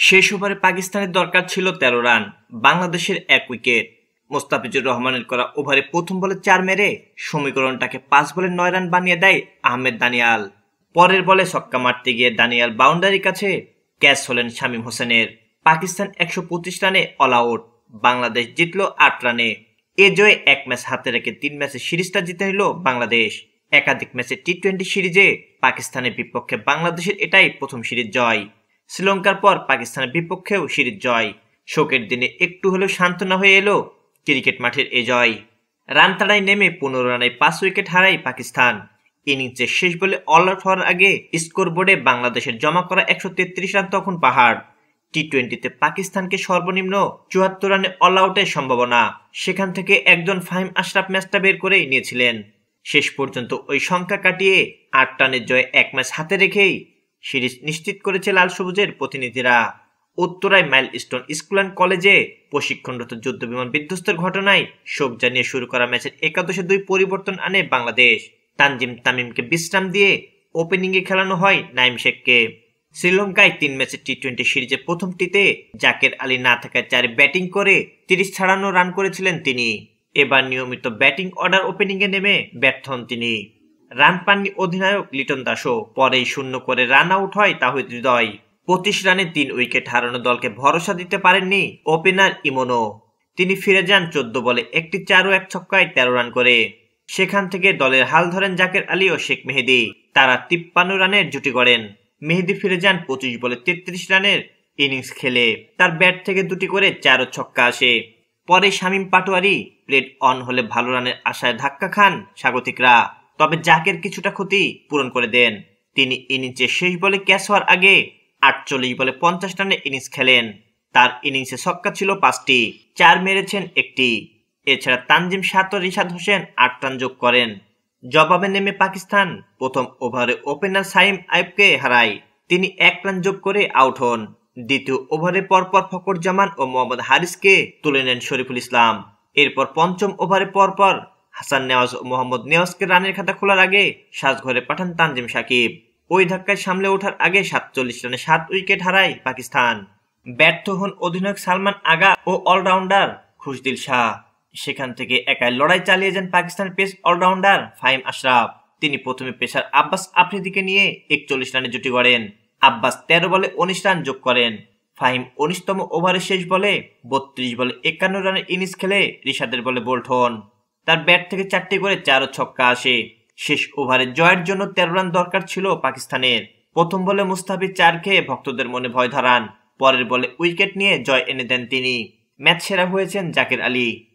শেষ ওভারে পাকিস্তানের দরকার ছিল ১৩ রান, বাংলাদেশের ১ উইকেট। মোস্তাফিজুর রহমানের করা ওভারে প্রথম বলে ৪ মেরে সমীকরণটাকে ৫ বলে ৯ রান বানিয়ে দেয় আহমেদ দানিয়াল। পরের বলে ছক্কা মারতে গিয়ে দানিয়াল বাউন্ডারির কাছে ক্যাচ হলেন শামীম হোসেনের। পাকিস্তান ১২৫ রানে অল আউট, বাংলাদেশ জিতল ৮ রানে। এ জয়ে ১ ম্যাচ হাতে রেখে ৩ ম্যাচের সিরিজটা জিতে নিল বাংলাদেশ। একাধিক ম্যাচে টি-২০ সিরিজে পাকিস্তানের বিপক্ষে বাংলাদেশের এটাই প্রথম সিরিজ জয়। শ্রীলঙ্কার পর পাকিস্তানের বিপক্ষেও সিরিজ জয়। শোকের দিনে একটু হলেও সান্ত্বনা হয়ে এলো ক্রিকেট মাঠের এ জয়। রান তাড়ায় নেমে ১৫ রানে ৫ উইকেট হারায় পাকিস্তান। ইনিংসের শেষ বলে অল আউট হওয়ার আগে স্কোর বোর্ডে বাংলাদেশের জমা করা ১৩৩ রান তখন পাহাড়। টি-২০তে পাকিস্তানকে সর্বনিম্ন ৭৪ রানে অল আউটের সম্ভাবনা, সেখান থেকে একজন ফাহিম আশরাফ ম্যাচটা বের করেই নিয়েছিলেন। শেষ পর্যন্ত ওই সংখ্যা কাটিয়ে ৮ রানের জয়ে ১ ম্যাচ হাতে রেখেই সিরিজ নিশ্চিত করেছে লাল সবুজের প্রতিনিধিরা। উত্তরায় মাইলস্টোন স্কুল অ্যান্ড কলেজে প্রশিক্ষণরত যুদ্ধবিমান বিধ্বস্তের ঘটনায় শোক জানিয়ে শুরু করা ম্যাচের একাদশে ২ পরিবর্তন আনে বাংলাদেশ। তানজিম তামিমকে বিশ্রাম দিয়ে ওপেনিংয়ে খেলানো হয় নাইম শেখকে। শ্রীলঙ্কায় ৩ ম্যাচের টি-২০ সিরিজে প্রথমটিতে জাকের আলী না থাকায় ৪ ব্যাটিং করে ৩০ ছাড়ানো রান করেছিলেন তিনি। এবার নিয়মিত ব্যাটিং অর্ডার ওপেনিংয়ে নেমে ব্যর্থ হন তিনি। রান পাননি অধিনায়ক লিটন দাসও, পরেই শূন্য করে রান আউট হয় তাহিদ হৃদয়। ২৫ রানে ৩ উইকেট হারানো দলকে ভরসা দিতে পারেননি ওপেনার ইমনও। তিনি ফিরে যান ১৪ বলে একটি ৪ ও ১ ছক্কায় ১৩ রান করে। সেখান থেকে দলের হাল ধরেন জাকের আলী ও শেখ মেহেদী। তারা ৫৩ রানের জুটি গড়েন। মেহেদী ফিরে যান ২৫ বলে ৩৩ রানের ইনিংস খেলে। তার ব্যাট থেকে দুটি করে ৪ ও ছক্কা আসে। পরে শামীম পাটোয়ারি প্লেট অন হলে ভালো রানের আশায় ধাক্কা খান স্বাগতিকরা, তবে জাকের কিছুটা ক্ষতি পূরণ করে দেন। তিনি ইনিংসের শেষ বলে ক্যাচ হওয়ার আগে ৪৮ বলে ৫০ রানের ইনিংস খেলেন। তার ইনিংসে ছক্কা ছিল ৫টি, ৪ মেরেছেন একটি। এছাড়া তানজিম ৭ ও রিশাদ হোসেন ৮ রান যোগ করেন। জবাবে নেমে পাকিস্তান প্রথম ওভারে ওপেনার সাইম আইয়ুবকে হারায়। তিনি ১ রান যোগ করে আউট হন। দ্বিতীয় ওভারে পরপর ফকর জামান ও মোহাম্মদ হারিসকে তুলে নেন শরীফুল ইসলাম। এরপর পঞ্চম ওভারে পরপর হাসান নেওয়াজ ও মোহাম্মদ নেওয়াজকে রানের খাতা খোলার আগে সাজঘরে পাঠান তানজিম সাকিব। ওই ধাক্কায় সামলে ওঠার আগে ৪৭ রানে ৭ উইকেট হারায় পাকিস্তান। ব্যর্থ হন অধিনায়ক সালমান আগা ও অলরাউন্ডার খুশদিল শাহ। সেখান থেকে একাই লড়াই চালিয়ে যান পাকিস্তান পেস অলরাউন্ডার ফাহিম আশরাফ। তিনি প্রথমে পেসার আব্বাস আফ্রিদিকে নিয়ে ৪১ রানে জুটি গড়েন। আব্বাস ১৩ বলে ১৯ রান যোগ করেন। ফাহিম ১৯তম ওভারের শেষ বলে ৩২ বলে ৫১ রানের ইনিংস খেলে রিশাদের বলে বোল্ড হন। তার ব্যাট থেকে ৪টি করে ৪ ও ছক্কা আসে। শেষ ওভারে জয়ের জন্য ১৩ রান দরকার ছিল পাকিস্তানের। প্রথম বলে মুস্তাফিজ ৪ খেয়ে ভক্তদের মনে ভয় ধরান। পরের বলে উইকেট নিয়ে জয় এনে দেন তিনি। ম্যাচ সেরা হয়েছেন জাকের আলী।